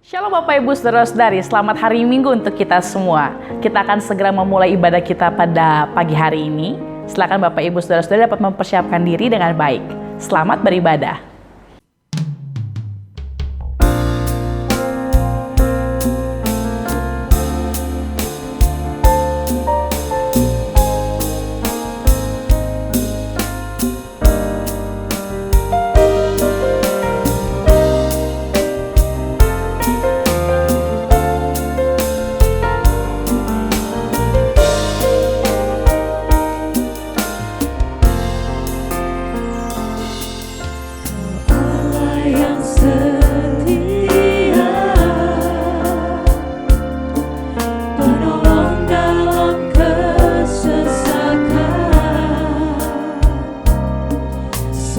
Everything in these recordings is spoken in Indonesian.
Shalom Bapak Ibu Saudara-saudari, selamat hari Minggu untuk kita semua. Kita akan segera memulai ibadah kita pada pagi hari ini. Silakan Bapak Ibu Saudara-saudari dapat mempersiapkan diri dengan baik. Selamat beribadah.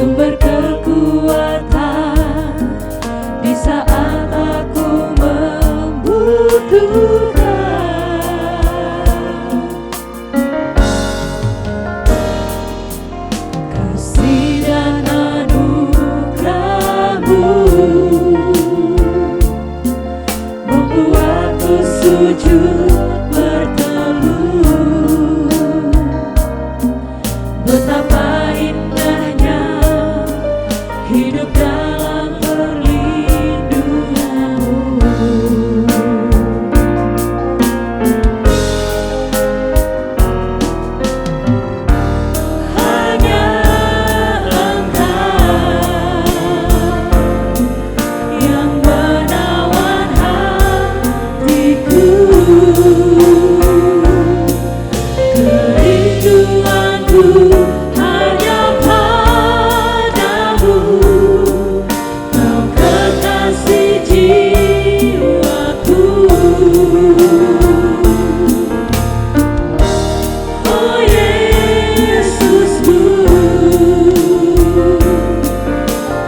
Sumber kekuatan di saat aku membutuhkan. Kasih dan anugerah-Mu membuatku sujud berteduh. Betapa indahnya hidup dalam perlindungan-Mu. Hanya Engkau yang menawan hatiku. Kerinduanku hanya padamu, Kau kekasih jiwaku. Oh Yesusku,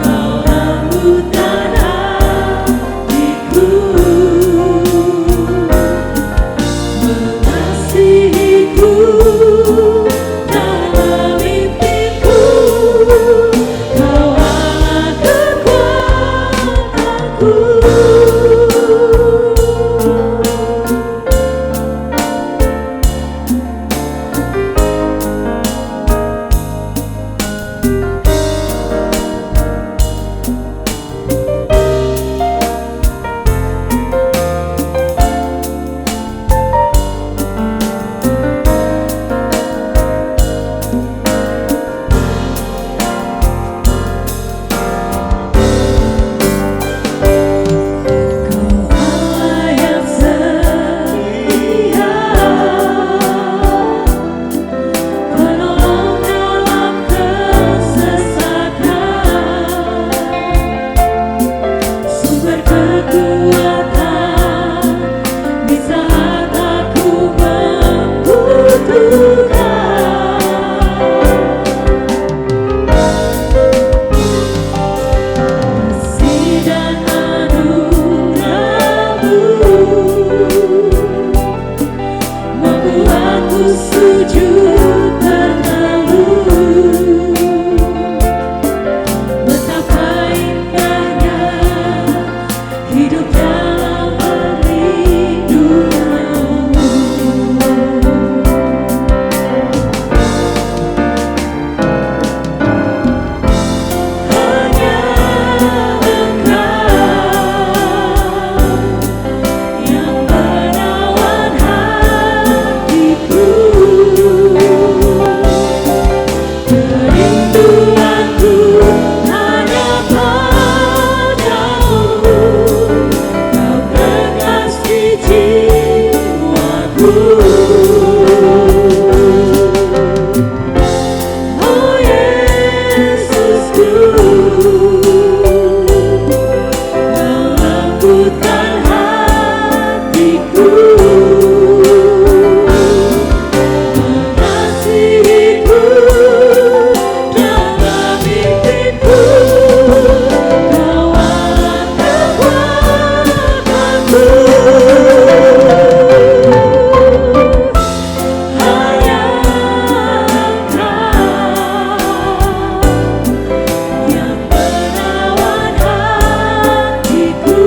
Kau lembutkan hatiku, mengasihiku dalam mimpiku. Kau Allah kekuatanku. Kau Allah yang setia, penolong dalam kesesakan, sumber kekuatan di saat aku membutuhkan. Kasih dan anugerah-Mu membuatku sujud berteduh. Betapa indahnya hidup dalam perlindungan-Mu. Hanya Engkau yang menawan hatiku. Kerinduanku hanya padamu, Kau kekasih jiwaku. Oh Yesusku, Kau lembutkan hatiku, mengasihiku dalam mimpiku. Kau Allah kekuatanku. Hanya Engkau yang menawan hatiku.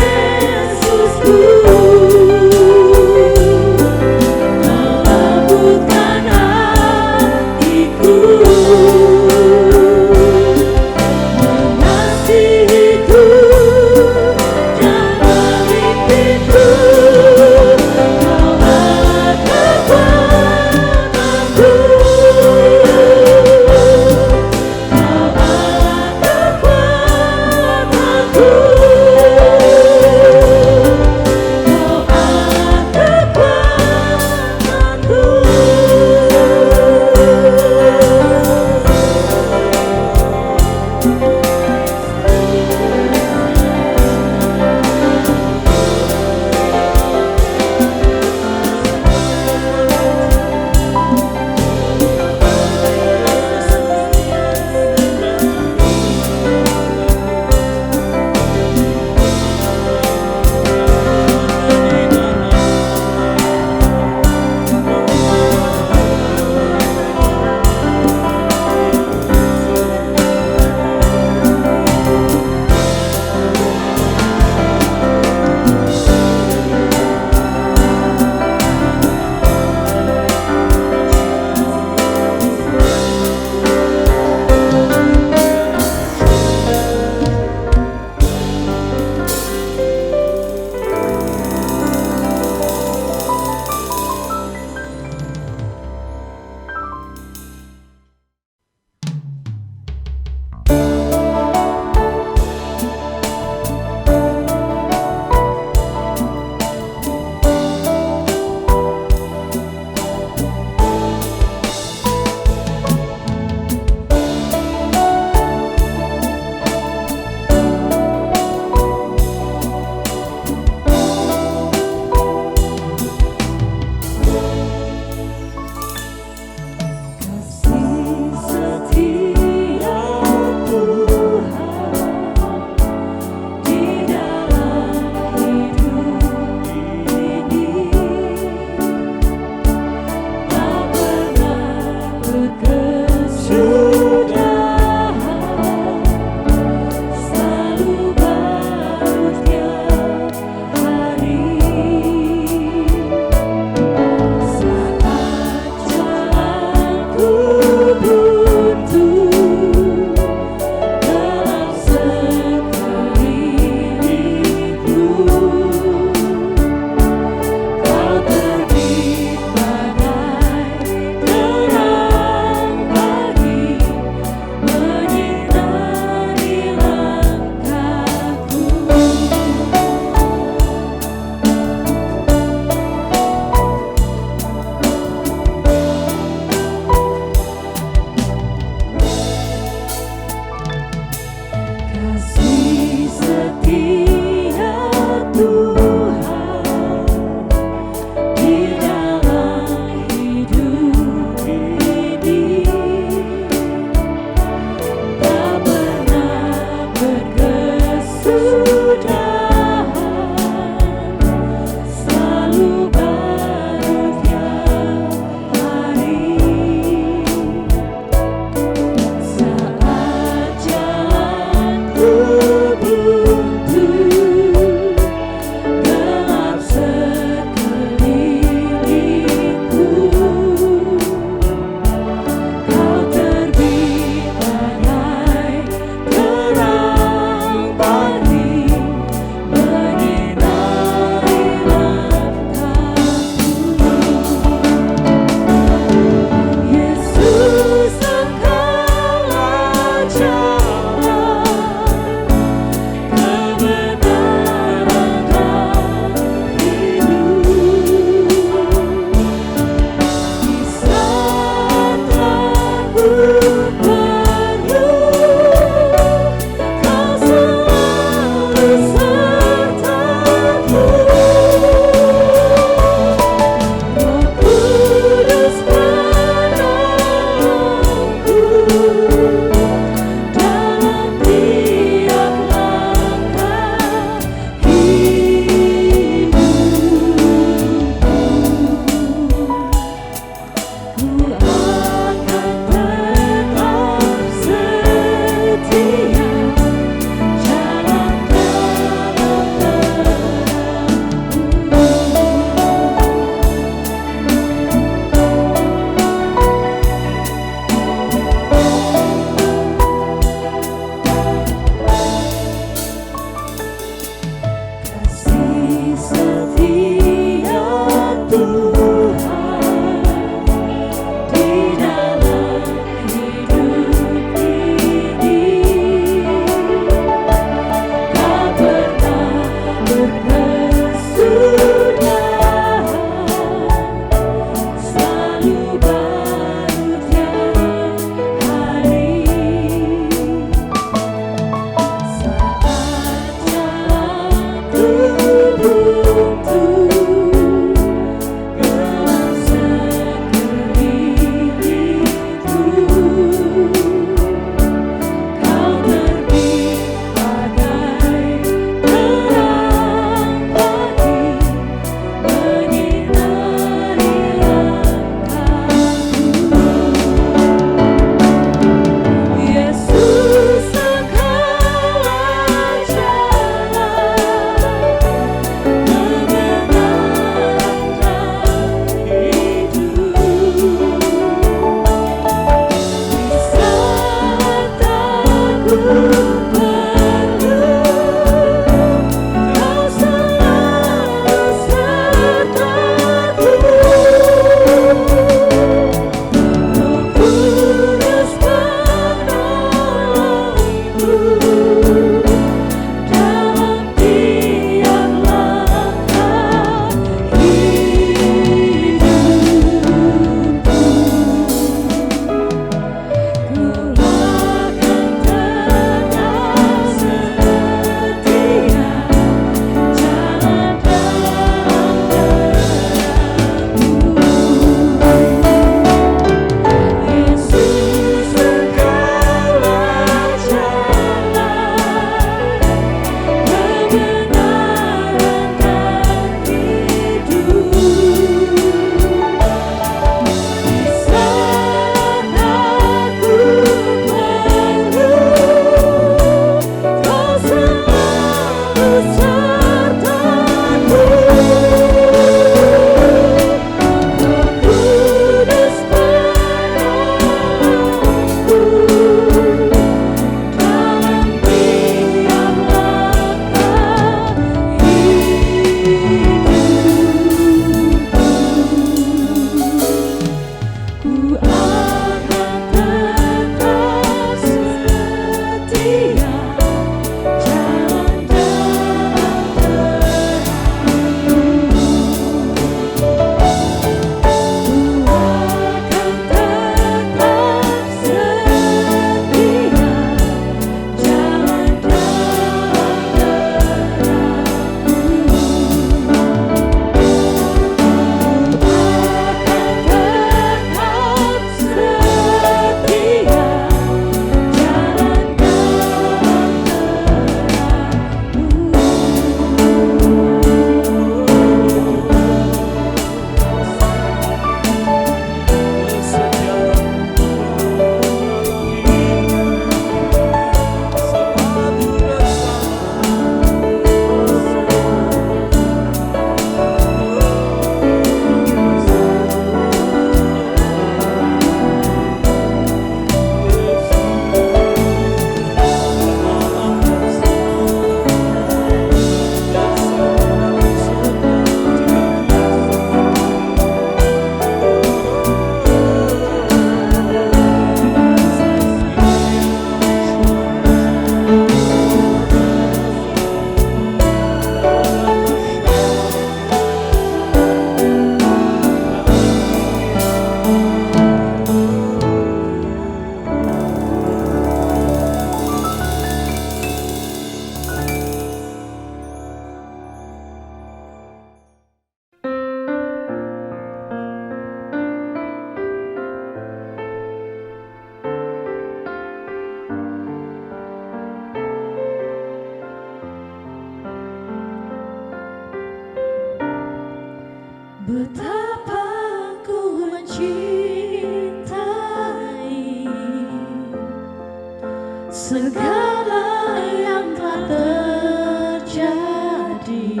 segala yang telah terjadi.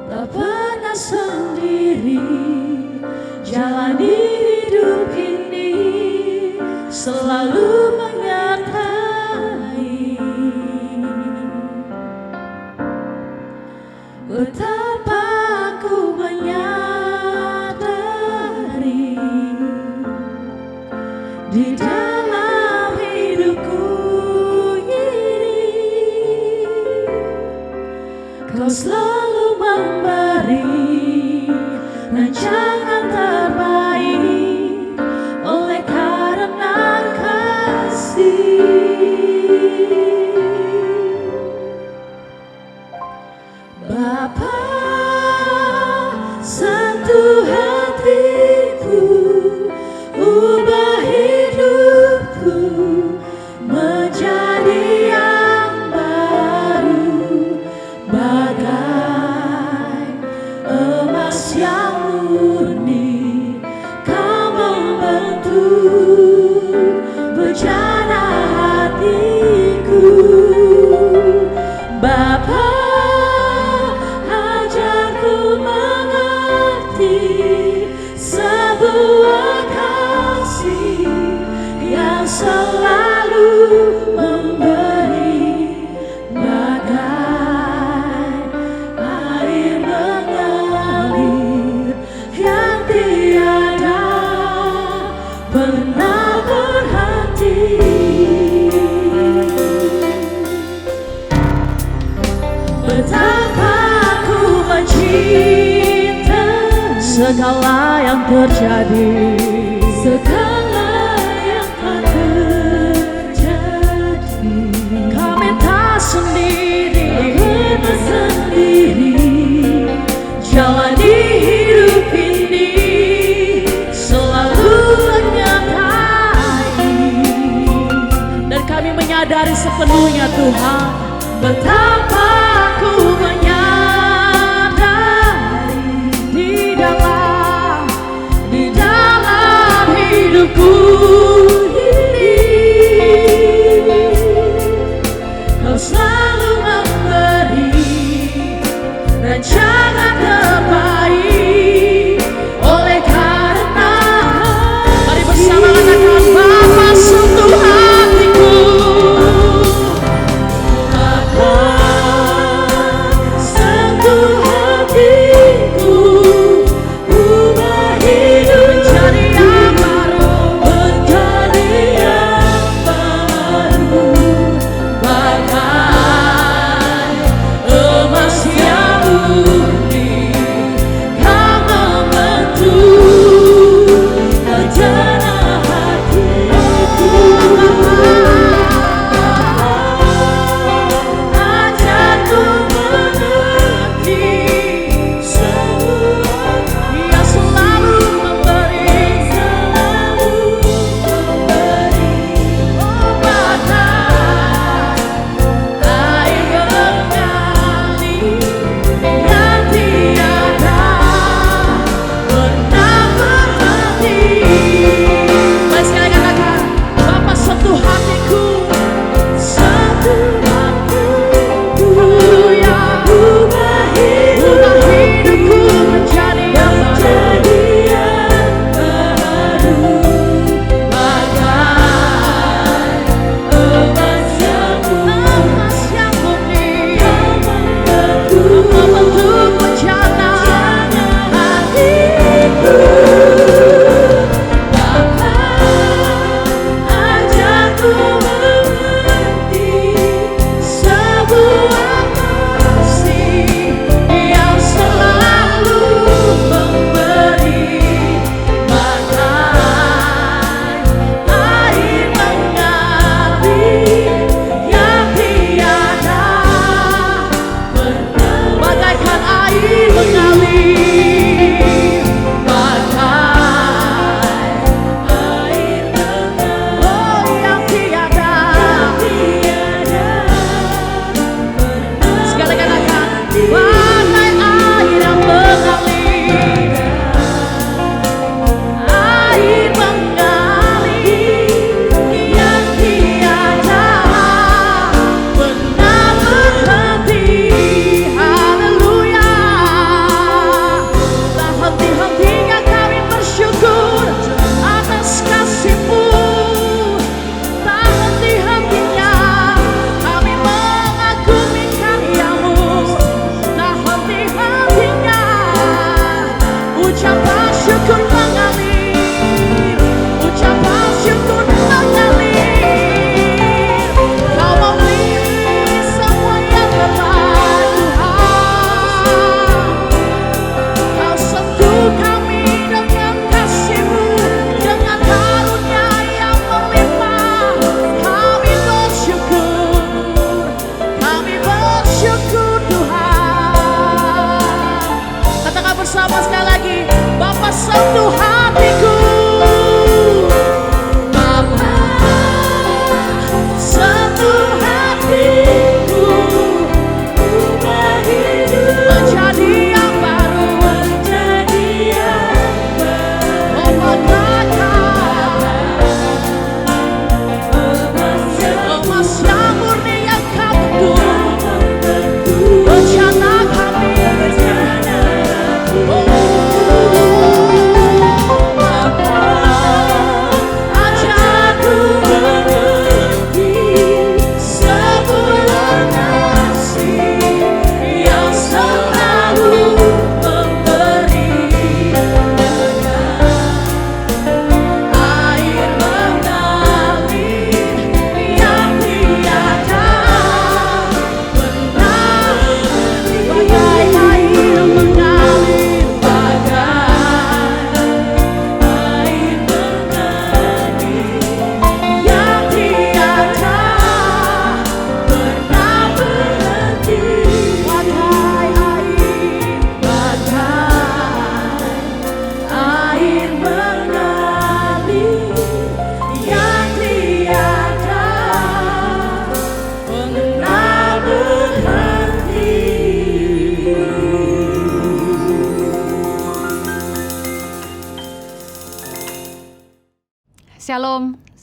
Tak pernah sendiri jalani hidup ini, selalu menyertai. Betapa aku menyadari di dalam hidupku ini, Kau selalu memberi rancangan terbaik oleh karena kasih. Bapa, sentuh hatiku, ubah hidupku menjadi yang baru, bagai emas yang murni. Kau membentuk bejana hatiku. Bapa, ajarku mengerti sebuah kasih yang selalu memberi, bagai air mengalir yang tiada pernah berhenti. Betapa aku mencinta segala yang terjadi, segala yang telah terjadi. Kami tak sendiri, jalani hidup ini, selalu menyertai. Dan kami menyadari sepenuhnya Tuhan, betapa aku menyadari di dalam hidupku ini, Kau selalu memberi rancangan terbaik oleh karena. Mari bersama katakan, Bapa, sentuh hatiku. Bapa, sentuh hatiku, ubah hidup menjadi yang baru,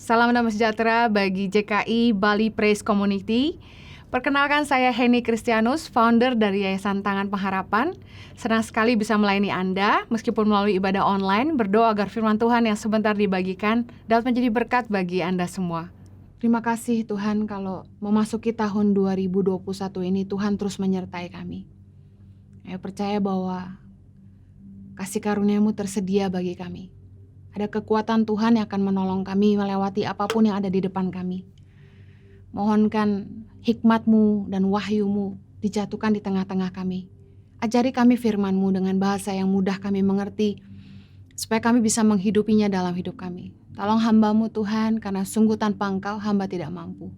Salam damai sejahtera bagi JKI Bali Praise Community. Perkenalkan, saya Henny Kristianus, founder dari Yayasan Tangan Pengharapan. Senang sekali bisa melayani Anda, meskipun melalui ibadah online, berdoa agar firman Tuhan yang sebentar dibagikan dapat menjadi berkat bagi Anda semua. Terima kasih Tuhan, kalau memasuki tahun 2021 ini Tuhan terus menyertai kami. Saya percaya bahwa kasih karunia-Mu tersedia bagi kami. Ada kekuatan Tuhan yang akan menolong kami melewati apapun yang ada di depan kami. Mohonkan hikmat-Mu dan wahyu-Mu dijatuhkan di tengah-tengah kami. Ajari kami firman-Mu dengan bahasa yang mudah kami mengerti, supaya kami bisa menghidupinya dalam hidup kami. Tolong hamba-Mu Tuhan, karena sungguh tanpa Engkau hamba tidak mampu.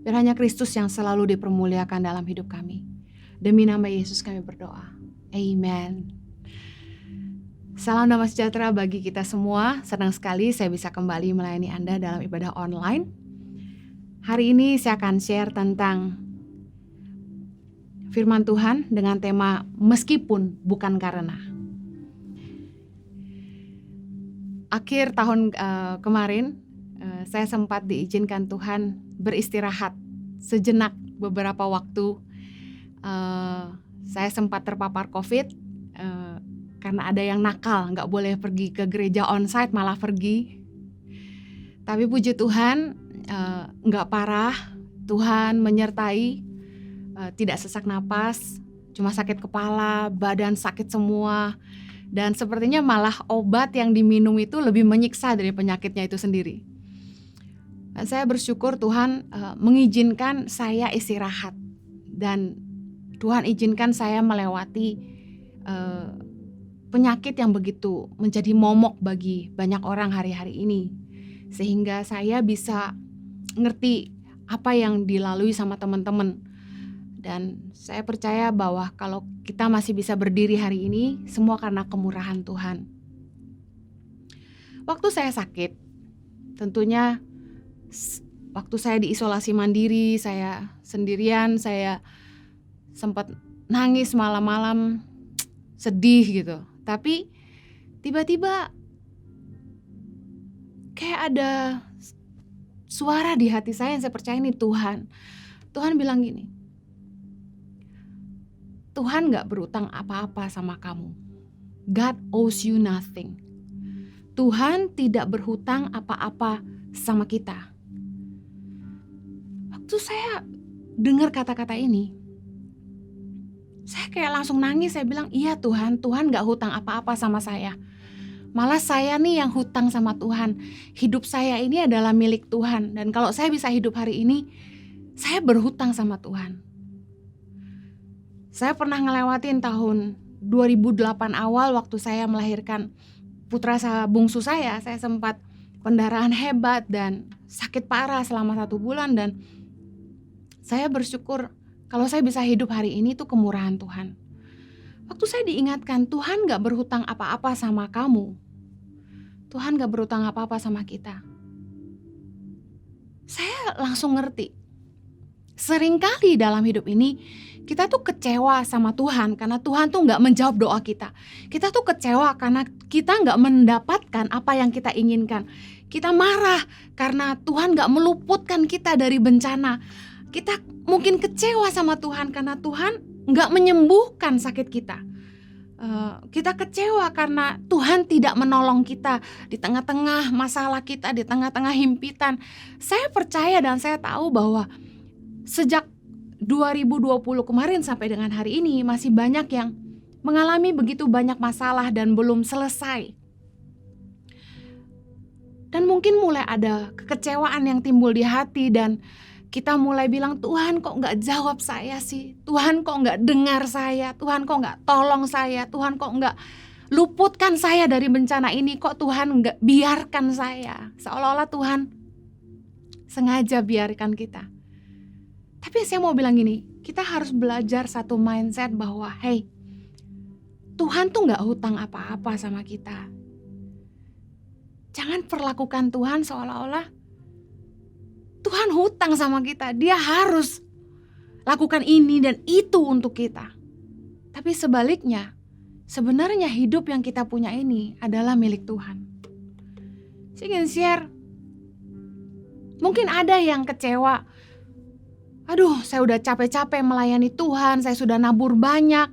Biar hanya Kristus yang selalu dipermuliakan dalam hidup kami. Demi nama Yesus kami berdoa. Amen. Salam damai sejahtera bagi kita semua. Senang sekali saya bisa kembali melayani Anda dalam ibadah online. Hari ini saya akan share tentang firman Tuhan dengan tema meskipun bukan karena. Akhir tahun kemarin saya sempat diizinkan Tuhan beristirahat sejenak beberapa waktu. Saya sempat terpapar COVID. Karena ada yang nakal, gak boleh pergi ke gereja onsite, malah pergi. Tapi puji Tuhan, gak parah. Tuhan menyertai, tidak sesak napas, cuma sakit kepala, badan sakit semua. Dan sepertinya malah obat yang diminum itu lebih menyiksa dari penyakitnya itu sendiri. Saya bersyukur Tuhan mengizinkan saya istirahat. Dan Tuhan izinkan saya melewati penyakit yang begitu menjadi momok bagi banyak orang hari-hari ini, sehingga saya bisa ngerti apa yang dilalui sama teman-teman. Dan saya percaya bahwa kalau kita masih bisa berdiri hari ini, semua karena kemurahan Tuhan. Waktu saya sakit, tentunya waktu saya diisolasi mandiri, saya sendirian, saya sempat nangis malam-malam, sedih gitu. Tapi tiba-tiba kayak ada suara di hati saya yang saya percaya ini Tuhan. Tuhan bilang gini, Tuhan gak berutang apa-apa sama kamu. God owes you nothing. Tuhan tidak berhutang apa-apa sama kita. Waktu saya dengar kata-kata ini, saya kayak langsung nangis. Saya bilang, iya Tuhan, Tuhan gak hutang apa-apa sama saya. Malah saya nih yang hutang sama Tuhan. Hidup saya ini adalah milik Tuhan. Dan kalau saya bisa hidup hari ini, saya berhutang sama Tuhan. Saya pernah ngelewatin tahun 2008 awal waktu saya melahirkan putra bungsu saya. Saya sempat pendarahan hebat dan sakit parah selama 1 bulan. Dan saya bersyukur kalau saya bisa hidup hari ini itu kemurahan Tuhan. Waktu saya diingatkan, Tuhan gak berhutang apa-apa sama kamu. Tuhan gak berhutang apa-apa sama kita. Saya langsung ngerti. Seringkali dalam hidup ini, kita tuh kecewa sama Tuhan karena Tuhan tuh gak menjawab doa kita. Kita tuh kecewa karena kita gak mendapatkan apa yang kita inginkan. Kita marah karena Tuhan gak meluputkan kita dari bencana. Kita mungkin kecewa sama Tuhan karena Tuhan gak menyembuhkan sakit kita. Kita kecewa karena Tuhan tidak menolong kita di tengah-tengah masalah kita, di tengah-tengah himpitan. Saya percaya dan saya tahu bahwa sejak 2020 kemarin sampai dengan hari ini masih banyak yang mengalami begitu banyak masalah dan belum selesai. Dan mungkin mulai ada kekecewaan yang timbul di hati dan kita mulai bilang, Tuhan kok gak jawab saya sih? Tuhan kok gak dengar saya? Tuhan kok gak tolong saya? Tuhan kok gak luputkan saya dari bencana ini? Kok Tuhan gak biarkan saya? Seolah-olah Tuhan sengaja biarkan kita. Tapi saya mau bilang gini, kita harus belajar satu mindset bahwa hey, Tuhan tuh gak hutang apa-apa sama kita. Jangan perlakukan Tuhan seolah-olah Tuhan hutang sama kita. Dia harus lakukan ini dan itu untuk kita. Tapi sebaliknya, sebenarnya hidup yang kita punya ini adalah milik Tuhan. Saya ingin share Mungkin ada yang kecewa. Aduh, saya udah capek-capek melayani Tuhan, saya sudah nabur banyak,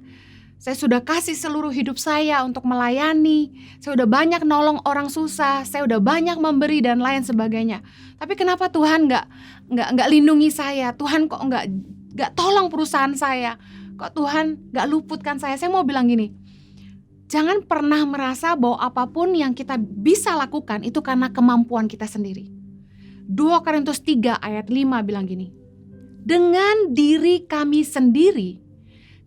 saya sudah kasih seluruh hidup saya untuk melayani, saya udah banyak nolong orang susah, saya udah banyak memberi dan lain sebagainya. Tapi kenapa Tuhan nggak lindungi saya? Tuhan kok nggak tolong perusahaan saya? Kok Tuhan nggak luputkan saya? Saya mau bilang gini, jangan pernah merasa bahwa apapun yang kita bisa lakukan itu karena kemampuan kita sendiri. 2 Korintus 3 ayat 5 bilang gini, dengan diri kami sendiri,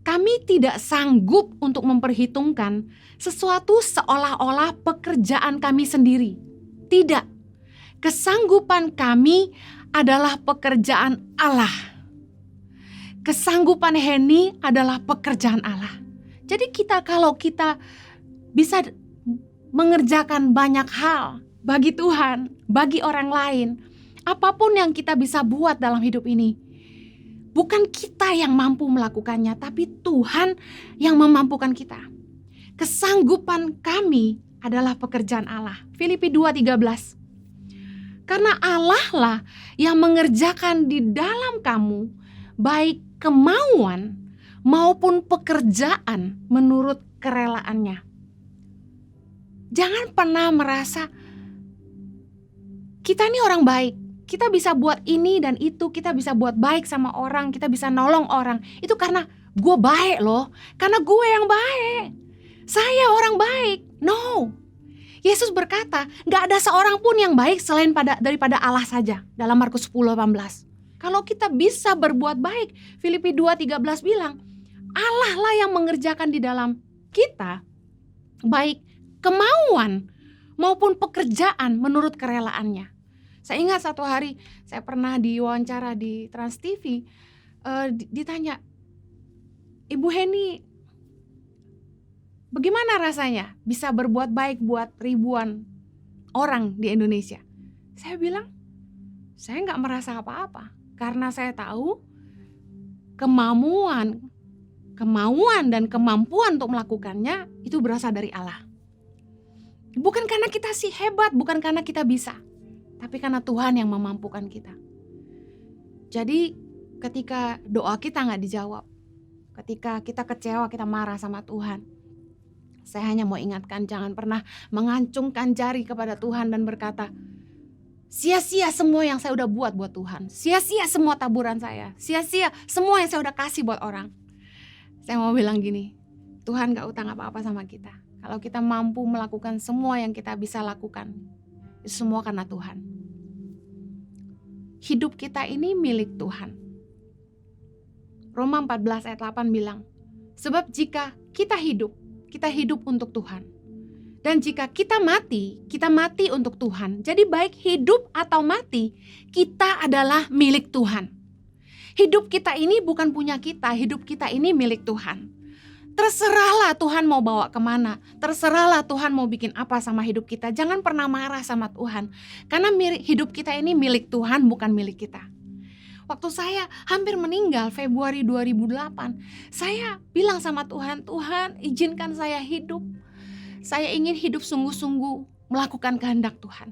kami tidak sanggup untuk memperhitungkan sesuatu seolah-olah pekerjaan kami sendiri. Tidak, kesanggupan kami adalah pekerjaan Allah. Kesanggupan Henny adalah pekerjaan Allah. Jadi kalau kita bisa mengerjakan banyak hal bagi Tuhan, bagi orang lain, apapun yang kita bisa buat dalam hidup ini, bukan kita yang mampu melakukannya, tapi Tuhan yang memampukan kita. Kesanggupan kami adalah pekerjaan Allah. Filipi 2:13. Karena Allah lah yang mengerjakan di dalam kamu baik kemauan maupun pekerjaan menurut kerelaannya. Jangan pernah merasa kita ini orang baik, kita bisa buat ini dan itu, kita bisa buat baik sama orang, kita bisa nolong orang. Itu karena gue baik loh, karena gue yang baik, saya orang baik. No, Yesus berkata gak ada seorang pun yang baik selain daripada Allah saja. Dalam Markus 10:18. Kalau kita bisa berbuat baik, Filipi 2:13 bilang, Allah lah yang mengerjakan di dalam kita baik kemauan maupun pekerjaan menurut kerelaannya. Saya ingat satu hari saya pernah diwawancara di Trans TV, ditanya, Ibu Henny, bagaimana rasanya bisa berbuat baik buat ribuan orang di Indonesia? Saya bilang, saya gak merasa apa-apa. Karena saya tahu kemauan dan kemampuan untuk melakukannya itu berasal dari Allah. Bukan karena kita hebat, bukan karena kita bisa, tapi karena Tuhan yang memampukan kita. Jadi ketika doa kita gak dijawab, ketika kita kecewa, kita marah sama Tuhan, saya hanya mau ingatkan, jangan pernah mengacungkan jari kepada Tuhan dan berkata, sia-sia semua yang saya udah buat Tuhan, sia-sia semua taburan saya, sia-sia semua yang saya udah kasih buat orang. Saya mau bilang gini, Tuhan gak utang apa-apa sama kita. Kalau kita mampu melakukan semua yang kita bisa lakukan, itu semua karena Tuhan. Hidup kita ini milik Tuhan. Roma 14 ayat 8 bilang, sebab jika kita hidup untuk Tuhan. Dan jika kita mati untuk Tuhan. Jadi baik hidup atau mati, kita adalah milik Tuhan. Hidup kita ini bukan punya kita, hidup kita ini milik Tuhan. Terserahlah Tuhan mau bawa kemana, terserahlah Tuhan mau bikin apa sama hidup kita. Jangan pernah marah sama Tuhan, karena hidup kita ini milik Tuhan, bukan milik kita. Waktu saya hampir meninggal Februari 2008, saya bilang sama Tuhan, Tuhan izinkan saya hidup. Saya ingin hidup sungguh-sungguh melakukan kehendak Tuhan.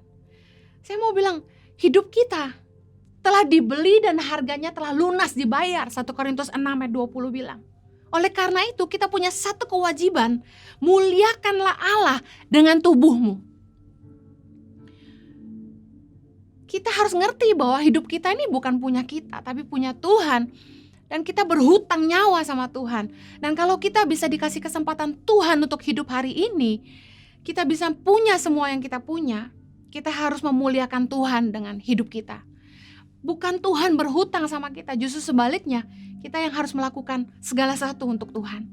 Saya mau bilang, hidup kita telah dibeli dan harganya telah lunas dibayar. 1 Korintus 6 ayat 20 bilang. Oleh karena itu kita punya satu kewajiban, muliakanlah Allah dengan tubuhmu. Kita harus ngerti bahwa hidup kita ini bukan punya kita, tapi punya Tuhan. Dan kita berhutang nyawa sama Tuhan. Dan kalau kita bisa dikasih kesempatan Tuhan untuk hidup hari ini, kita bisa punya semua yang kita punya, kita harus memuliakan Tuhan dengan hidup kita. Bukan Tuhan berhutang sama kita, justru sebaliknya, kita yang harus melakukan segala sesuatu untuk Tuhan.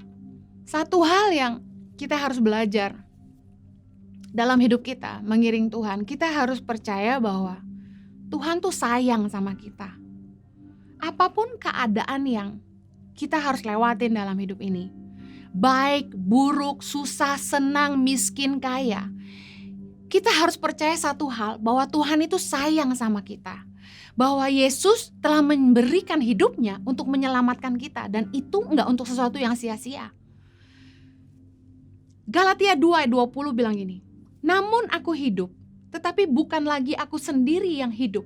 Satu hal yang kita harus belajar dalam hidup kita, mengiring Tuhan, kita harus percaya bahwa Tuhan tuh sayang sama kita. Apapun keadaan yang kita harus lewatin dalam hidup ini, baik, buruk, susah, senang, miskin, kaya, kita harus percaya satu hal, bahwa Tuhan itu sayang sama kita. Bahwa Yesus telah memberikan hidupnya untuk menyelamatkan kita, dan itu enggak untuk sesuatu yang sia-sia. Galatia 2 ayat 20 bilang gini, namun aku hidup, tetapi bukan lagi aku sendiri yang hidup,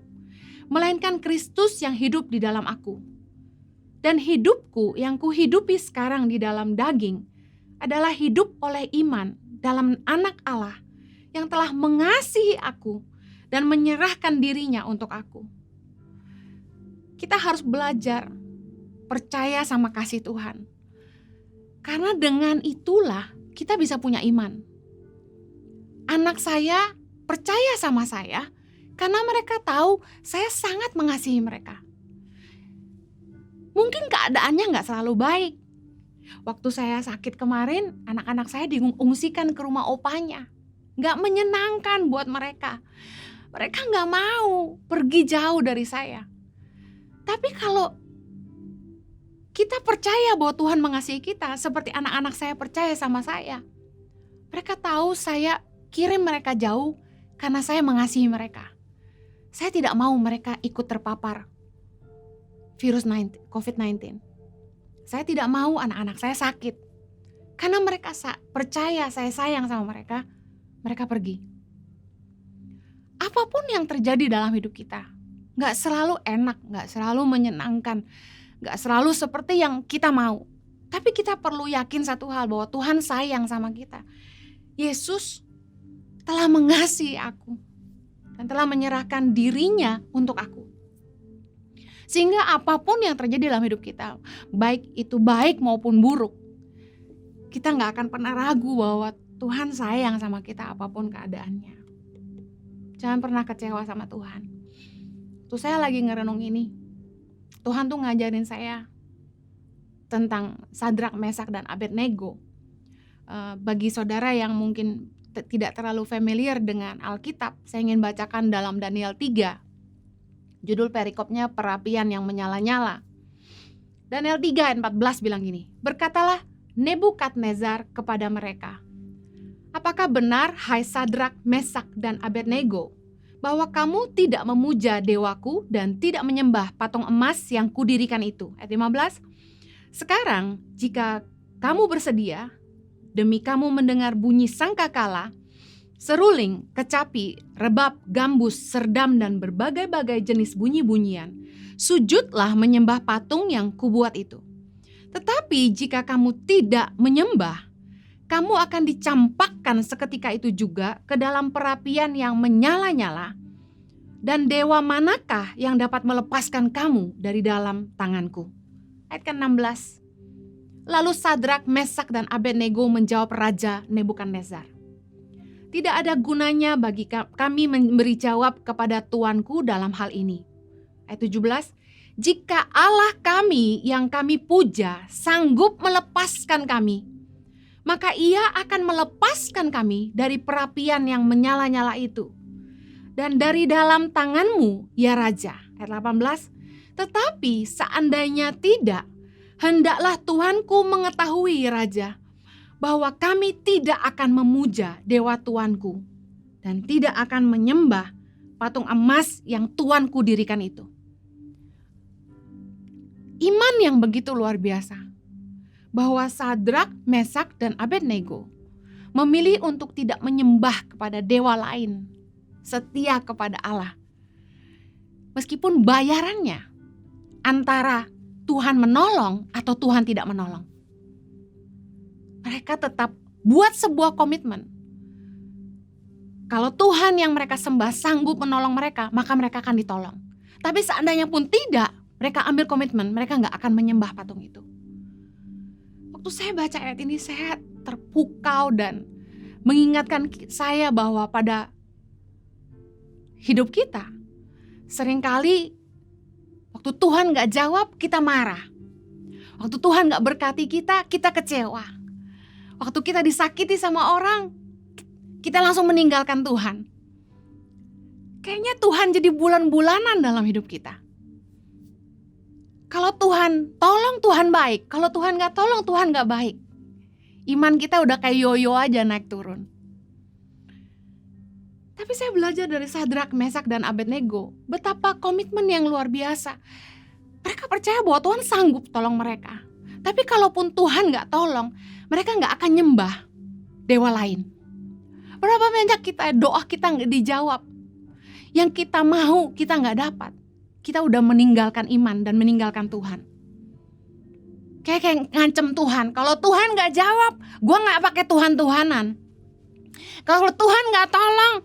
melainkan Kristus yang hidup di dalam aku. Dan hidupku yang kuhidupi sekarang di dalam daging adalah hidup oleh iman dalam Anak Allah yang telah mengasihi aku dan menyerahkan dirinya untuk aku. Kita harus belajar percaya sama kasih Tuhan. Karena dengan itulah kita bisa punya iman. Anak saya percaya sama saya karena mereka tahu saya sangat mengasihi mereka. Mungkin keadaannya gak selalu baik. Waktu saya sakit kemarin, anak-anak saya diungsikan ke rumah opanya. Gak menyenangkan buat mereka. Mereka gak mau pergi jauh dari saya. Tapi kalau kita percaya bahwa Tuhan mengasihi kita, seperti anak-anak saya percaya sama saya. Mereka tahu saya kirim mereka jauh karena saya mengasihi mereka. Saya tidak mau mereka ikut terpapar virus COVID-19. Saya tidak mau anak-anak saya sakit. Karena mereka percaya saya sayang sama mereka, mereka pergi. Apapun yang terjadi dalam hidup kita, gak selalu enak, gak selalu menyenangkan, gak selalu seperti yang kita mau. Tapi kita perlu yakin satu hal, bahwa Tuhan sayang sama kita. Yesus telah mengasihi aku dan telah menyerahkan dirinya untuk aku. Sehingga apapun yang terjadi dalam hidup kita, baik itu baik maupun buruk, kita gak akan pernah ragu bahwa Tuhan sayang sama kita apapun keadaannya. Jangan pernah kecewa sama Tuhan. Tuh saya lagi ngerenung ini, Tuhan tuh ngajarin saya tentang Sadrak, Mesak, dan Abednego. Bagi saudara yang mungkin tidak terlalu familiar dengan Alkitab, saya ingin bacakan dalam Daniel 3. Judul perikopnya perapian yang menyala-nyala. Daniel 3 ayat 14 bilang gini, berkatalah Nebukadnezar kepada mereka, apakah benar hai Sadrak, Mesak, dan Abednego, bahwa kamu tidak memuja dewaku dan tidak menyembah patung emas yang kudirikan itu? Ayat 15, sekarang jika kamu bersedia, demi kamu mendengar bunyi sangkakala, seruling, kecapi, rebab, gambus, serdam, dan berbagai-bagai jenis bunyi-bunyian, sujudlah menyembah patung yang kubuat itu. Tetapi jika kamu tidak menyembah, kamu akan dicampakkan seketika itu juga ke dalam perapian yang menyala-nyala. Dan dewa manakah yang dapat melepaskan kamu dari dalam tanganku? Ayat ke-16. Lalu Sadrak, Mesak, dan Abednego menjawab Raja Nebukadnezar, tidak ada gunanya bagi kami memberi jawab kepada tuanku dalam hal ini. Ayat 17, jika Allah kami yang kami puja sanggup melepaskan kami, maka ia akan melepaskan kami dari perapian yang menyala-nyala itu. Dan dari dalam tanganmu, ya Raja. Ayat 18, tetapi seandainya tidak, hendaklah Tuanku mengetahui, Raja, bahwa kami tidak akan memuja dewa tuanku dan tidak akan menyembah patung emas yang tuanku dirikan itu. Iman yang begitu luar biasa, bahwa Sadrak, Mesak, dan Abednego memilih untuk tidak menyembah kepada dewa lain, setia kepada Allah. Meskipun bayarannya antara Tuhan menolong atau Tuhan tidak menolong. Mereka tetap buat sebuah komitmen. Kalau Tuhan yang mereka sembah sanggup menolong mereka, maka mereka akan ditolong. Tapi seandainya pun tidak, mereka ambil komitmen, mereka gak akan menyembah patung itu. Waktu saya baca ayat ini, saya terpukau dan mengingatkan saya bahwa pada hidup kita, seringkali waktu Tuhan gak jawab, kita marah. Waktu Tuhan gak berkati kita, kita kecewa. Waktu kita disakiti sama orang, kita langsung meninggalkan Tuhan. Kayaknya Tuhan jadi bulan-bulanan dalam hidup kita. Kalau Tuhan tolong, Tuhan baik. Kalau Tuhan gak tolong, Tuhan gak baik. Iman kita udah kayak yoyo aja naik turun. Tapi saya belajar dari Sadrak, Mesak, dan Abednego, betapa komitmen yang luar biasa. Mereka percaya bahwa Tuhan sanggup tolong mereka. Tapi kalaupun Tuhan gak tolong, mereka gak akan nyembah dewa lain. Berapa banyak doa kita gak dijawab. Yang kita mau kita gak dapat. kita udah meninggalkan iman dan meninggalkan Tuhan. Kayak ngancem Tuhan. Kalau Tuhan gak jawab, gue gak pakai Tuhan-Tuhanan. Kalau Tuhan gak tolong,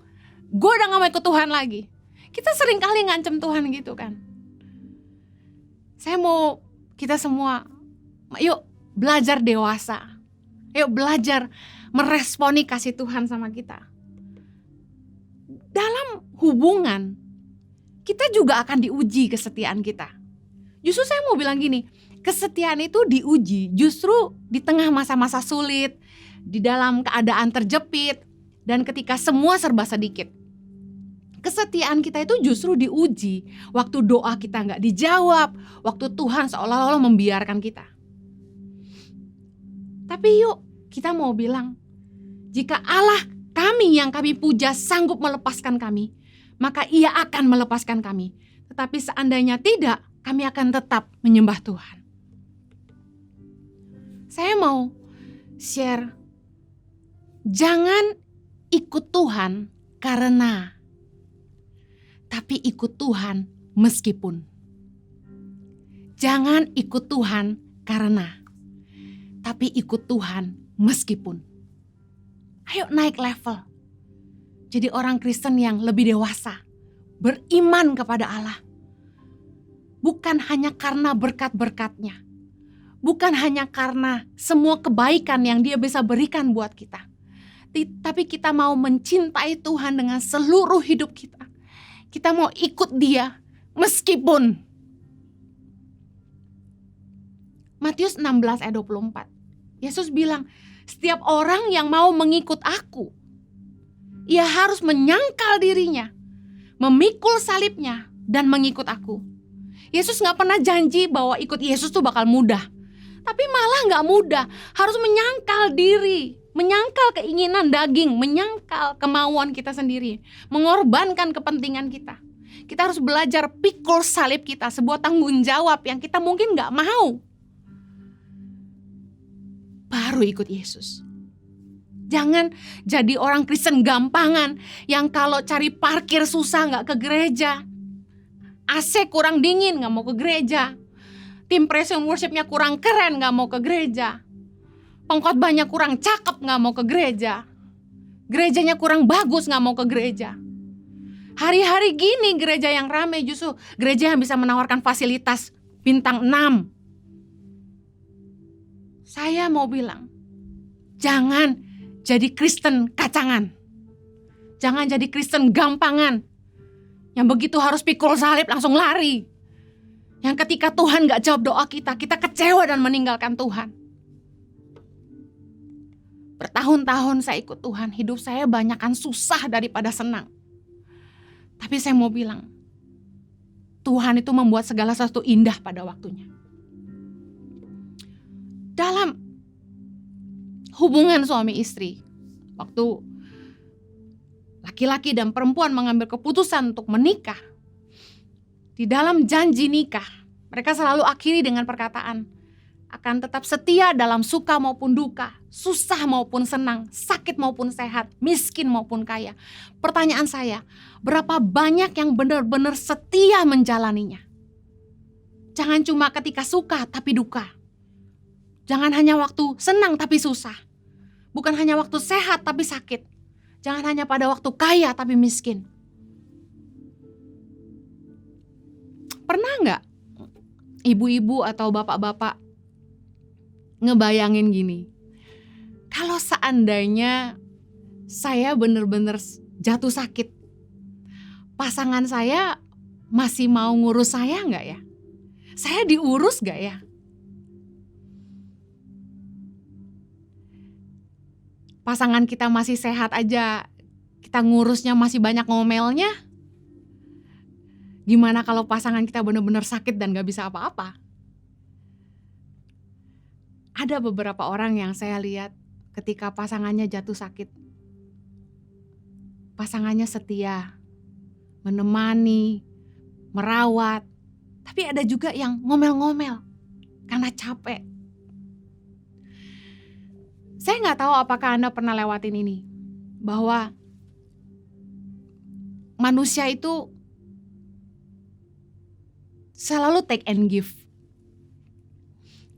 gue udah gak mau ikut Tuhan lagi. Kita sering kali ngancem Tuhan gitu kan. Saya mau kita semua, yuk belajar dewasa. Yuk belajar meresponi kasih Tuhan sama kita. Dalam hubungan, kita juga akan diuji kesetiaan kita. Justru saya mau bilang gini, kesetiaan itu diuji justru di tengah masa-masa sulit, di dalam keadaan terjepit, dan ketika semua serba sedikit. Kesetiaan kita itu justru diuji waktu doa kita gak dijawab, waktu Tuhan seolah-olah membiarkan kita. Tapi yuk kita mau bilang, jika Allah kami yang kami puja sanggup melepaskan kami, maka Ia akan melepaskan kami. Tetapi seandainya tidak, kami akan tetap menyembah Tuhan. Saya mau share, jangan ikut Tuhan karena, tapi ikut Tuhan meskipun. Jangan ikut Tuhan karena, tapi ikut Tuhan meskipun. Ayo naik level. Jadi orang Kristen yang lebih dewasa, beriman kepada Allah. Bukan hanya karena berkat-berkatnya. Bukan hanya karena semua kebaikan yang Dia bisa berikan buat kita. Tapi kita mau mencintai Tuhan dengan seluruh hidup kita. Kita mau ikut Dia meskipun. Matius 16 ayat 24. Yesus bilang, setiap orang yang mau mengikut aku, ia harus menyangkal dirinya, memikul salibnya, dan mengikut aku. Yesus gak pernah janji bahwa ikut Yesus tuh bakal mudah. Tapi malah gak mudah, harus menyangkal diri, menyangkal keinginan daging, menyangkal kemauan kita sendiri, mengorbankan kepentingan kita. Kita harus belajar pikul salib kita, sebuah tanggung jawab yang kita mungkin gak mau. Baru ikut Yesus. Jangan jadi orang Kristen gampangan yang kalau cari parkir susah gak ke gereja. AC kurang dingin gak mau ke gereja. Tim praise and worshipnya kurang keren gak mau ke gereja. Pengkhotbahnya kurang cakep gak mau ke gereja. Gerejanya kurang bagus gak mau ke gereja. Hari-hari gini gereja yang ramai justru gereja yang bisa menawarkan fasilitas bintang 6. Saya mau bilang, jangan jadi Kristen kacangan. Jangan jadi Kristen gampangan. Yang begitu harus pikul salib langsung lari. Yang ketika Tuhan gak jawab doa kita, kita kecewa dan meninggalkan Tuhan. Bertahun-tahun saya ikut Tuhan, hidup saya banyakan susah daripada senang. Tapi saya mau bilang, Tuhan itu membuat segala sesuatu indah pada waktunya. Dalam hubungan suami istri, waktu laki-laki dan perempuan mengambil keputusan untuk menikah, di dalam janji nikah, mereka selalu akhiri dengan perkataan, akan tetap setia dalam suka maupun duka, susah maupun senang, sakit maupun sehat, miskin maupun kaya. Pertanyaan saya, berapa banyak yang benar-benar setia menjalaninya? Jangan cuma ketika suka tapi duka. Jangan hanya waktu senang tapi susah. Bukan hanya waktu sehat tapi sakit. Jangan hanya pada waktu kaya tapi miskin. Pernah nggak ibu-ibu atau bapak-bapak ngebayangin gini? Kalau seandainya saya benar-benar jatuh sakit, pasangan saya masih mau ngurus saya nggak ya? Saya diurus nggak ya? Pasangan kita masih sehat aja, kita ngurusnya masih banyak ngomelnya. Gimana kalau pasangan kita benar-benar sakit dan gak bisa apa-apa? Ada beberapa orang yang saya lihat ketika pasangannya jatuh sakit, pasangannya setia, menemani, merawat. Tapi ada juga yang ngomel-ngomel karena capek. Saya nggak tahu apakah Anda pernah lewatin ini, bahwa manusia itu selalu take and give.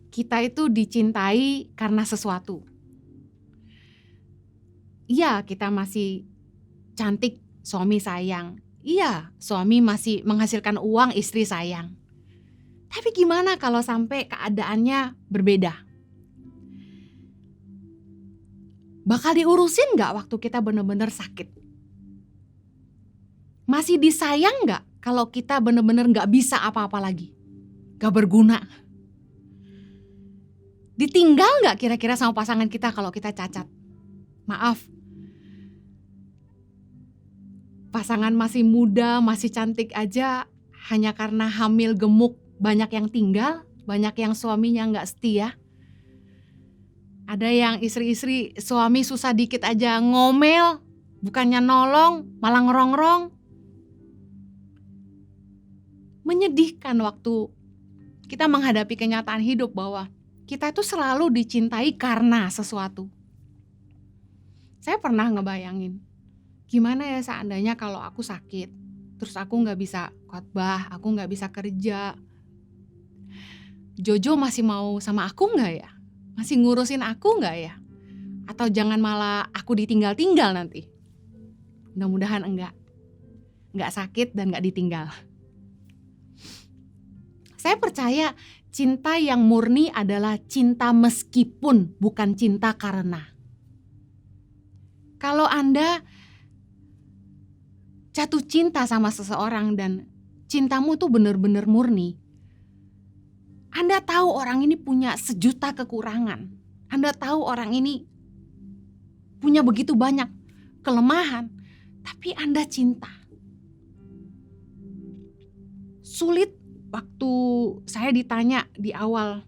Kita itu dicintai karena sesuatu. Iya, kita masih cantik, suami sayang. Iya, suami masih menghasilkan uang, istri sayang. Tapi gimana kalau sampai keadaannya berbeda? Bakal diurusin gak waktu kita benar-benar sakit? Masih disayang gak kalau kita benar-benar gak bisa apa-apa lagi? Gak berguna? Ditinggal gak kira-kira sama pasangan kita kalau kita cacat? Maaf, pasangan masih muda, masih cantik aja, hanya karena hamil gemuk, banyak yang tinggal, banyak yang suaminya gak setia. Ada yang istri-istri suami susah dikit aja ngomel, bukannya nolong, malah ngerongrong. Menyedihkan waktu kita menghadapi kenyataan hidup bahwa kita itu selalu dicintai karena sesuatu. Saya pernah ngebayangin, gimana ya seandainya kalau aku sakit, terus aku gak bisa khotbah, aku gak bisa kerja. Jojo masih mau sama aku gak ya? Masih ngurusin aku gak ya? Atau jangan malah aku ditinggal-tinggal nanti? Mudah-mudahan enggak. Enggak sakit dan enggak ditinggal. Saya percaya cinta yang murni adalah cinta meskipun, bukan cinta karena. Kalau Anda jatuh cinta sama seseorang dan cintamu tuh benar-benar murni, Anda tahu orang ini punya sejuta kekurangan. Anda tahu orang ini punya begitu banyak kelemahan, tapi Anda cinta. Sulit waktu saya ditanya di awal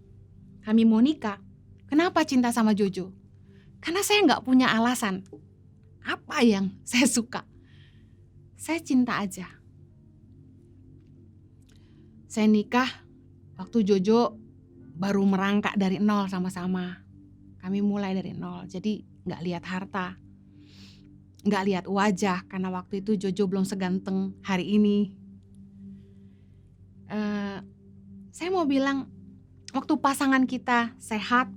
kami mau nikah, kenapa cinta sama Jojo? Karena saya gak punya alasan. Apa yang saya suka? Saya cinta aja. Saya nikah waktu Jojo baru merangkak dari nol sama-sama. Kami mulai dari nol, jadi gak lihat harta, gak lihat wajah, karena waktu itu Jojo belum seganteng hari ini. Saya mau bilang, waktu pasangan kita sehat,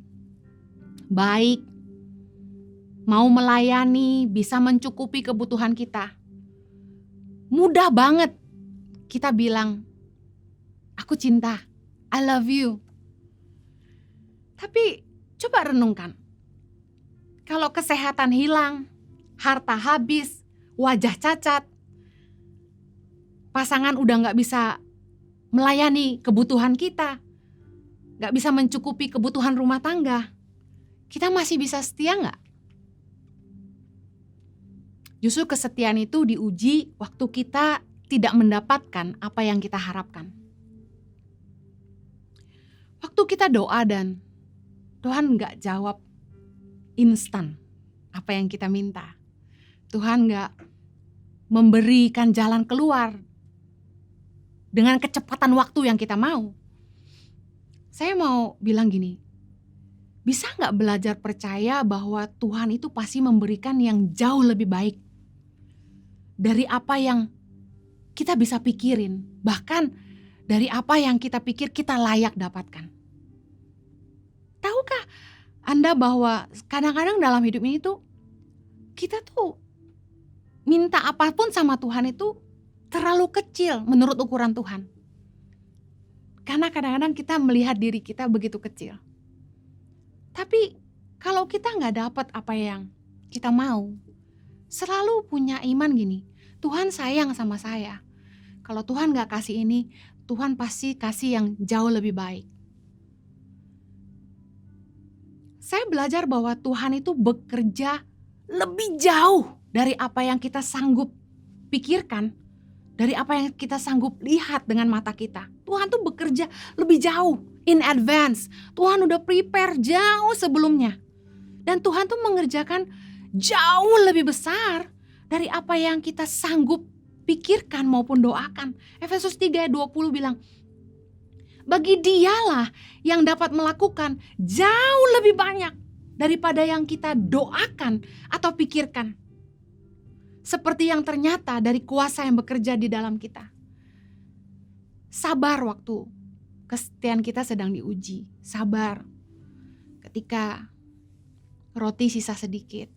baik, mau melayani, bisa mencukupi kebutuhan kita, mudah banget kita bilang, aku cinta, I love you. Tapi coba renungkan, kalau kesehatan hilang, harta habis, wajah cacat, pasangan udah gak bisa melayani kebutuhan kita, gak bisa mencukupi kebutuhan rumah tangga, kita masih bisa setia gak? Justru kesetiaan itu diuji waktu kita tidak mendapatkan apa yang kita harapkan. Waktu kita doa dan Tuhan gak jawab instan apa yang kita minta. Tuhan gak memberikan jalan keluar dengan kecepatan waktu yang kita mau. Saya mau bilang gini, bisa gak belajar percaya bahwa Tuhan itu pasti memberikan yang jauh lebih baik dari apa yang kita bisa pikirin, bahkan dari apa yang kita pikir kita layak dapatkan. Tahukah Anda bahwa kadang-kadang dalam hidup ini tuh kita tuh minta apapun sama Tuhan itu terlalu kecil menurut ukuran Tuhan. Karena kadang-kadang kita melihat diri kita begitu kecil. Tapi kalau kita gak dapat apa yang kita mau, selalu punya iman gini, Tuhan sayang sama saya. Kalau Tuhan gak kasih ini, Tuhan pasti kasih yang jauh lebih baik. Saya belajar bahwa Tuhan itu bekerja lebih jauh dari apa yang kita sanggup pikirkan, dari apa yang kita sanggup lihat dengan mata kita. Tuhan tuh bekerja lebih jauh, in advance. Tuhan udah prepare jauh sebelumnya. Dan Tuhan tuh mengerjakan jauh lebih besar dari apa yang kita sanggup pikirkan maupun doakan. Efesus 3:20 bilang, bagi Dialah yang dapat melakukan jauh lebih banyak daripada yang kita doakan atau pikirkan. Seperti yang ternyata dari kuasa yang bekerja di dalam kita. Sabar waktu kesetiaan kita sedang diuji. Sabar ketika roti sisa sedikit.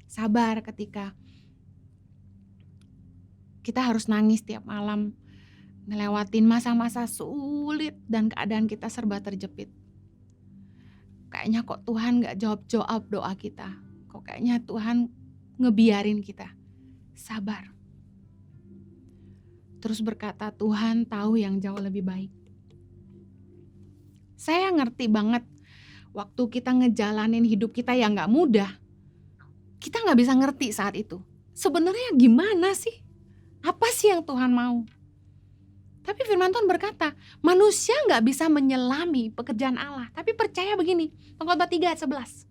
Sabar ketika kita harus nangis tiap malam, ngelewatin masa-masa sulit dan keadaan kita serba terjepit. Kayaknya kok Tuhan gak jawab doa kita. Kok kayaknya Tuhan ngebiarin kita. Sabar. Terus berkata, Tuhan tahu yang jauh lebih baik. Saya ngerti banget waktu kita ngejalanin hidup kita yang gak mudah. Kita gak bisa ngerti saat itu. Sebenarnya gimana sih? Apa sih yang Tuhan mau? Tapi firman Tuhan berkata, manusia gak bisa menyelami pekerjaan Allah. Tapi percaya begini, Pengkhotbah 3 ayat 11.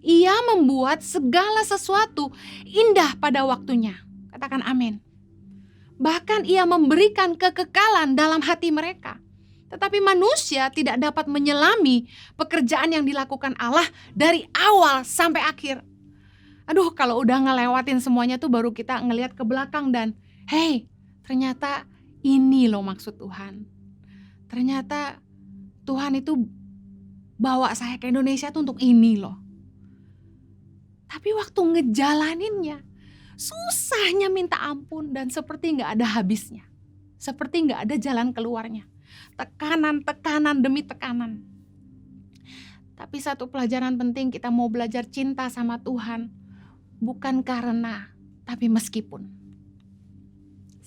Ia membuat segala sesuatu indah pada waktunya. Katakan amin. Bahkan ia memberikan kekekalan dalam hati mereka. Tetapi manusia tidak dapat menyelami pekerjaan yang dilakukan Allah dari awal sampai akhir. Aduh, kalau udah ngelewatin semuanya tuh baru kita ngelihat ke belakang dan hey, ternyata ini loh maksud Tuhan. Ternyata Tuhan itu bawa saya ke Indonesia tuh untuk ini loh. Tapi waktu ngejalaninnya, susahnya minta ampun dan seperti gak ada habisnya. Seperti gak ada jalan keluarnya. Tekanan demi tekanan. Tapi satu pelajaran penting, kita mau belajar cinta sama Tuhan. Bukan karena, tapi meskipun.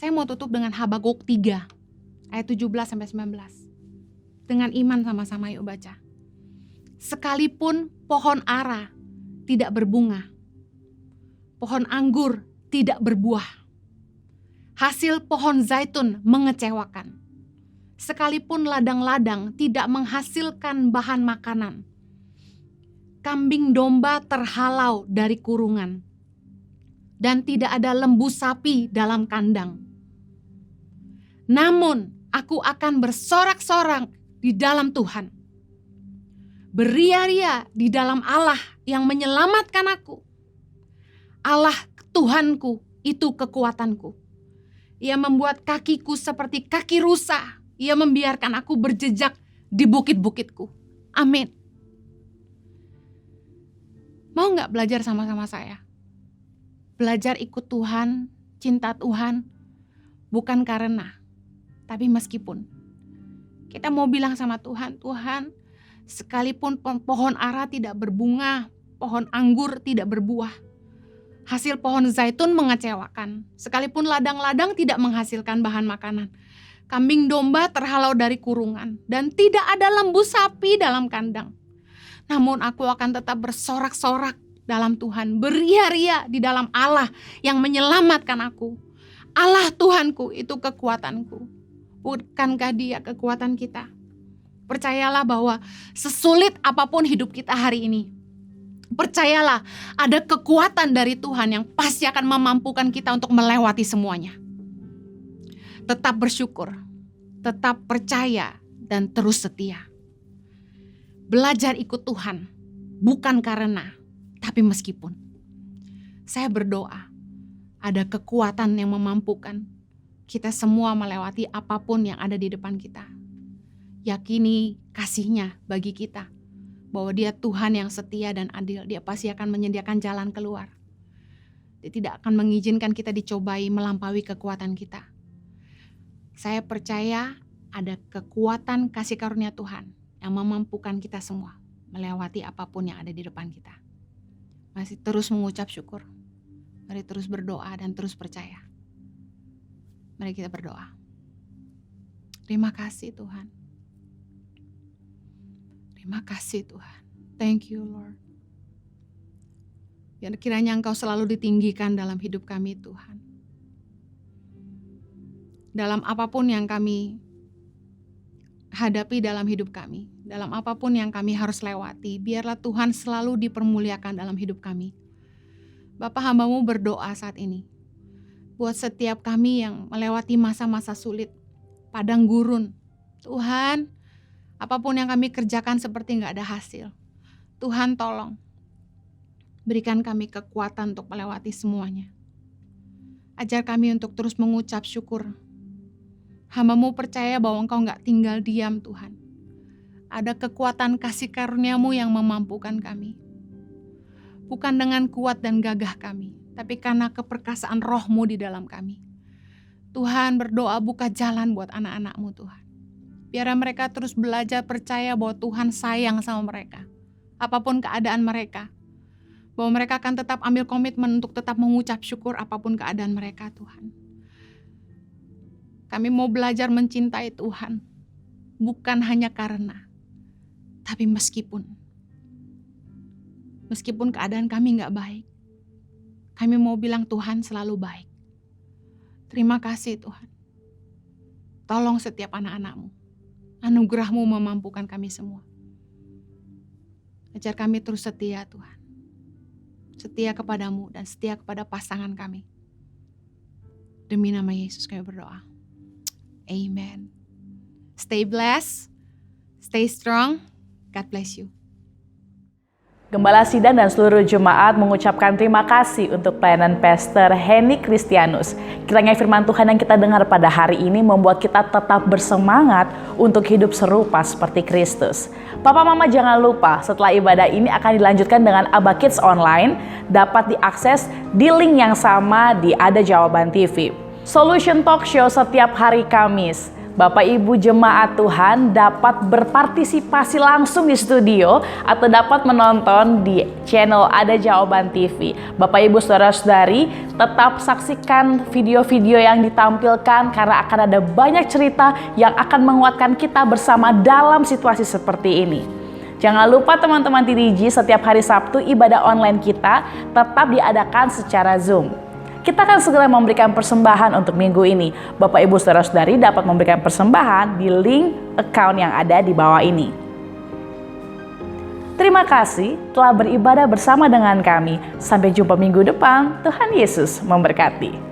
Saya mau tutup dengan Habakuk 3 ayat 17-19. Dengan iman sama-sama yuk baca. Sekalipun pohon ara tidak berbunga, pohon anggur tidak berbuah, hasil pohon zaitun mengecewakan. Sekalipun ladang-ladang tidak menghasilkan bahan makanan, kambing domba terhalau dari kurungan, dan tidak ada lembu sapi dalam kandang. Namun aku akan bersorak-sorak di dalam Tuhan, beria-ria di dalam Allah yang menyelamatkan aku. Allah Tuhanku itu kekuatanku. Ia membuat kakiku seperti kaki rusa. Ia membiarkan aku berjejak di bukit-bukitku. Amin. Mau gak belajar sama-sama saya? Belajar ikut Tuhan, cinta Tuhan, bukan karena, tapi meskipun. Kita mau bilang sama Tuhan, Tuhan, sekalipun pohon ara tidak berbunga, pohon anggur tidak berbuah, hasil pohon zaitun mengecewakan, sekalipun ladang-ladang tidak menghasilkan bahan makanan, kambing domba terhalau dari kurungan, dan tidak ada lembu sapi dalam kandang. Namun aku akan tetap bersorak-sorak dalam Tuhan, beria-ria di dalam Allah yang menyelamatkan aku. Allah Tuhanku itu kekuatanku. Bukankah Dia kekuatan kita? Percayalah bahwa sesulit apapun hidup kita hari ini, percayalah ada kekuatan dari Tuhan yang pasti akan memampukan kita untuk melewati semuanya. Tetap bersyukur, tetap percaya, dan terus setia. Belajar ikut Tuhan, bukan karena, tapi meskipun. Saya berdoa, ada kekuatan yang memampukan kita semua melewati apapun yang ada di depan kita. Yakini kasih-Nya bagi kita, bahwa Dia Tuhan yang setia dan adil. Dia pasti akan menyediakan jalan keluar. Dia tidak akan mengizinkan kita dicobai melampaui kekuatan kita. Saya percaya ada kekuatan kasih karunia Tuhan yang memampukan kita semua melewati apapun yang ada di depan kita. Masih terus mengucap syukur. Mari terus berdoa dan terus percaya. Mari kita berdoa. Terima kasih Tuhan. Terima kasih Tuhan. Thank you Lord. Yang kiranya Engkau selalu ditinggikan dalam hidup kami Tuhan. Dalam apapun yang kami hadapi dalam hidup kami, dalam apapun yang kami harus lewati, biarlah Tuhan selalu dipermuliakan dalam hidup kami. Bapa, hamba-Mu berdoa saat ini buat setiap kami yang melewati masa-masa sulit, padang gurun. Tuhan, apapun yang kami kerjakan seperti gak ada hasil. Tuhan tolong, berikan kami kekuatan untuk melewati semuanya. Ajar kami untuk terus mengucap syukur. Hamba-Mu percaya bahwa Engkau nggak tinggal diam Tuhan. Ada kekuatan kasih karunia-Mu yang memampukan kami. Bukan dengan kuat dan gagah kami, tapi karena keperkasaan Roh-Mu di dalam kami. Tuhan, berdoa buka jalan buat anak-anak-Mu Tuhan. Biar mereka terus belajar percaya bahwa Tuhan sayang sama mereka. Apapun keadaan mereka. Bahwa mereka akan tetap ambil komitmen untuk tetap mengucap syukur apapun keadaan mereka Tuhan. Kami mau belajar mencintai Tuhan. Bukan hanya karena, tapi meskipun. Meskipun keadaan kami gak baik. Kami mau bilang Tuhan selalu baik. Terima kasih Tuhan. Tolong setiap anak-anak-Mu. Anugerah-Mu memampukan kami semua. Ajar kami terus setia Tuhan. Setia kepada-Mu dan setia kepada pasangan kami. Demi nama Yesus kami berdoa. Amen. Stay blessed. Stay strong. God bless you. Gembala Sidang dan seluruh jemaat mengucapkan terima kasih untuk pelayanan Pastor Henny Kristianus. Kiranya firman Tuhan yang kita dengar pada hari ini membuat kita tetap bersemangat untuk hidup serupa seperti Kristus. Papa Mama jangan lupa setelah ibadah ini akan dilanjutkan dengan Aba Kids Online, dapat diakses di link yang sama di Ada Jawaban TV. Solution Talk Show setiap hari Kamis. Bapak Ibu jemaat Tuhan dapat berpartisipasi langsung di studio atau dapat menonton di channel Ada Jawaban TV. Bapak Ibu saudara-saudari tetap saksikan video-video yang ditampilkan karena akan ada banyak cerita yang akan menguatkan kita bersama dalam situasi seperti ini. Jangan lupa teman-teman TDG, setiap hari Sabtu ibadah online kita tetap diadakan secara Zoom. Kita akan segera memberikan persembahan untuk minggu ini. Bapak Ibu saudara-saudari dapat memberikan persembahan di link account yang ada di bawah ini. Terima kasih telah beribadah bersama dengan kami. Sampai jumpa minggu depan. Tuhan Yesus memberkati.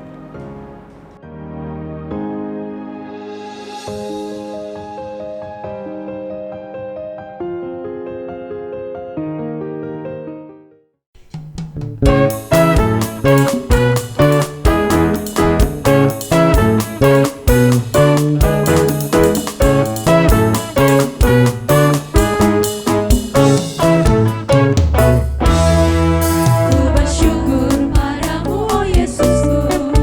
Ku bersyukur padamu, oh Yesusku.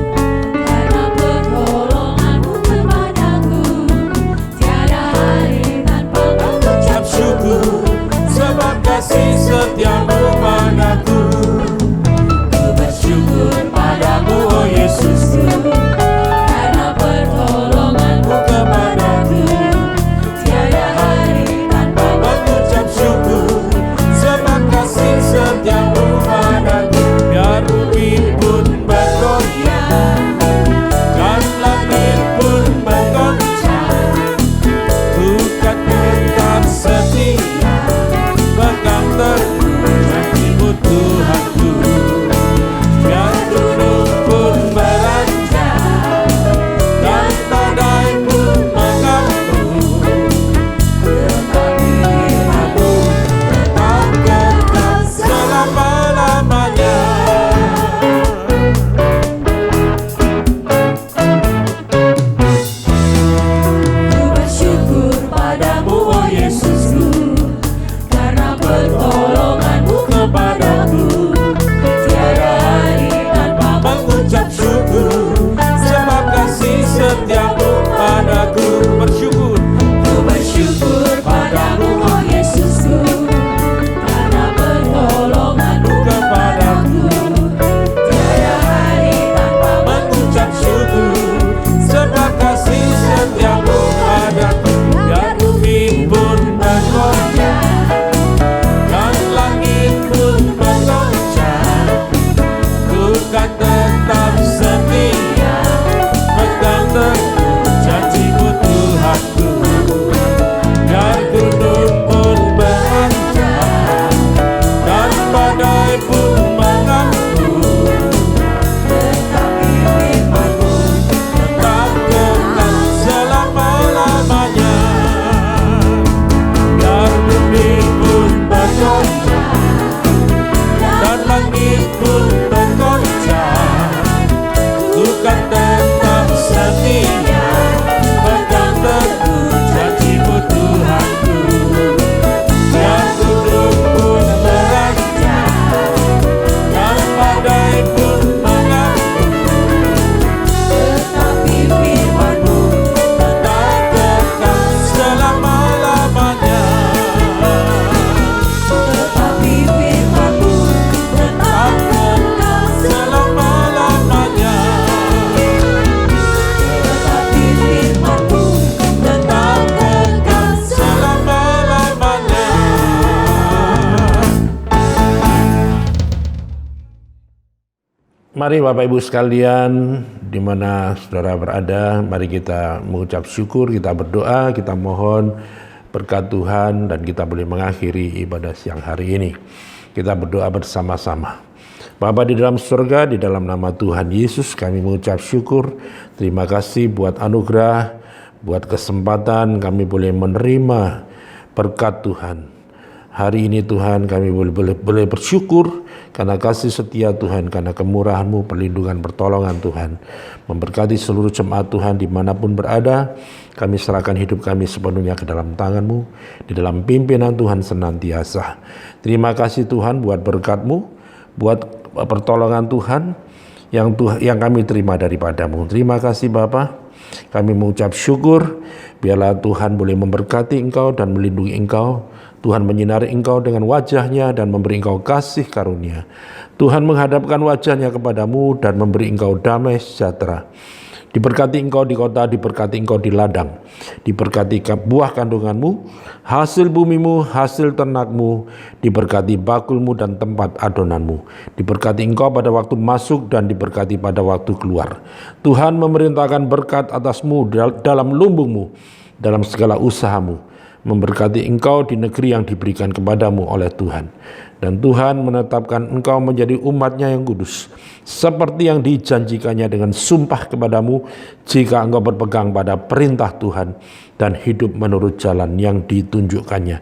Mari Bapak Ibu sekalian, di mana saudara berada, mari kita mengucap syukur, kita berdoa, kita mohon berkat Tuhan dan kita boleh mengakhiri ibadah siang hari ini. Kita berdoa bersama-sama. Bapa di dalam surga, di dalam nama Tuhan Yesus kami mengucap syukur. Terima kasih buat anugerah, buat kesempatan kami boleh menerima berkat Tuhan. Hari ini Tuhan kami boleh bersyukur karena kasih setia Tuhan, karena kemurahan-Mu, perlindungan, pertolongan Tuhan. Memberkati seluruh jemaat Tuhan dimanapun berada, kami serahkan hidup kami sepenuhnya ke dalam tangan-Mu, di dalam pimpinan Tuhan senantiasa. Terima kasih Tuhan buat berkat-Mu, buat pertolongan Tuhan yang kami terima daripada-Mu. Terima kasih Bapa. Kami mengucap syukur, biarlah Tuhan boleh memberkati Engkau dan melindungi Engkau. Tuhan menyinari Engkau dengan wajah-Nya dan memberi Engkau kasih karunia. Tuhan menghadapkan wajah-Nya kepadamu dan memberi Engkau damai sejahtera. Diberkati Engkau di kota, diberkati Engkau di ladang, diberkati buah kandunganmu, hasil bumimu, hasil ternakmu, diberkati bakulmu dan tempat adonanmu. Diberkati Engkau pada waktu masuk dan diberkati pada waktu keluar. Tuhan memerintahkan berkat atasmu dalam lumbungmu, dalam segala usahamu. Memberkati engkau di negeri yang diberikan kepadamu oleh Tuhan. Dan Tuhan menetapkan engkau menjadi umat-Nya yang kudus, seperti yang dijanjikannya dengan sumpah kepadamu, jika engkau berpegang pada perintah Tuhan dan hidup menurut jalan yang ditunjukkannya.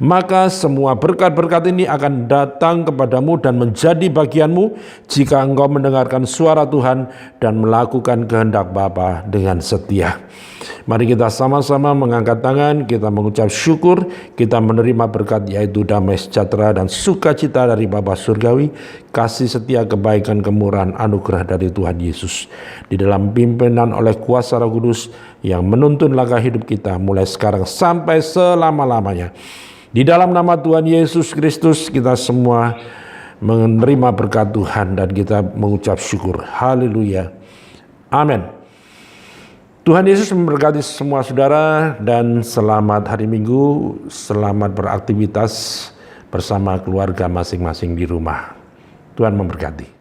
Maka semua berkat-berkat ini akan datang kepadamu dan menjadi bagianmu jika engkau mendengarkan suara Tuhan dan melakukan kehendak Bapa dengan setia. Mari kita sama-sama mengangkat tangan, kita mengucap syukur, kita menerima berkat yaitu damai sejahtera dan sukacita dari Bapa Surgawi, kasih setia, kebaikan, kemurahan, anugerah dari Tuhan Yesus. Di dalam pimpinan oleh kuasa Roh Kudus yang menuntun langkah hidup kita mulai sekarang sampai selama-lamanya. Di dalam nama Tuhan Yesus Kristus kita semua menerima berkat Tuhan dan kita mengucap syukur. Haleluya. Amin. Tuhan Yesus memberkati semua saudara dan selamat hari Minggu, selamat beraktivitas bersama keluarga masing-masing di rumah. Tuhan memberkati.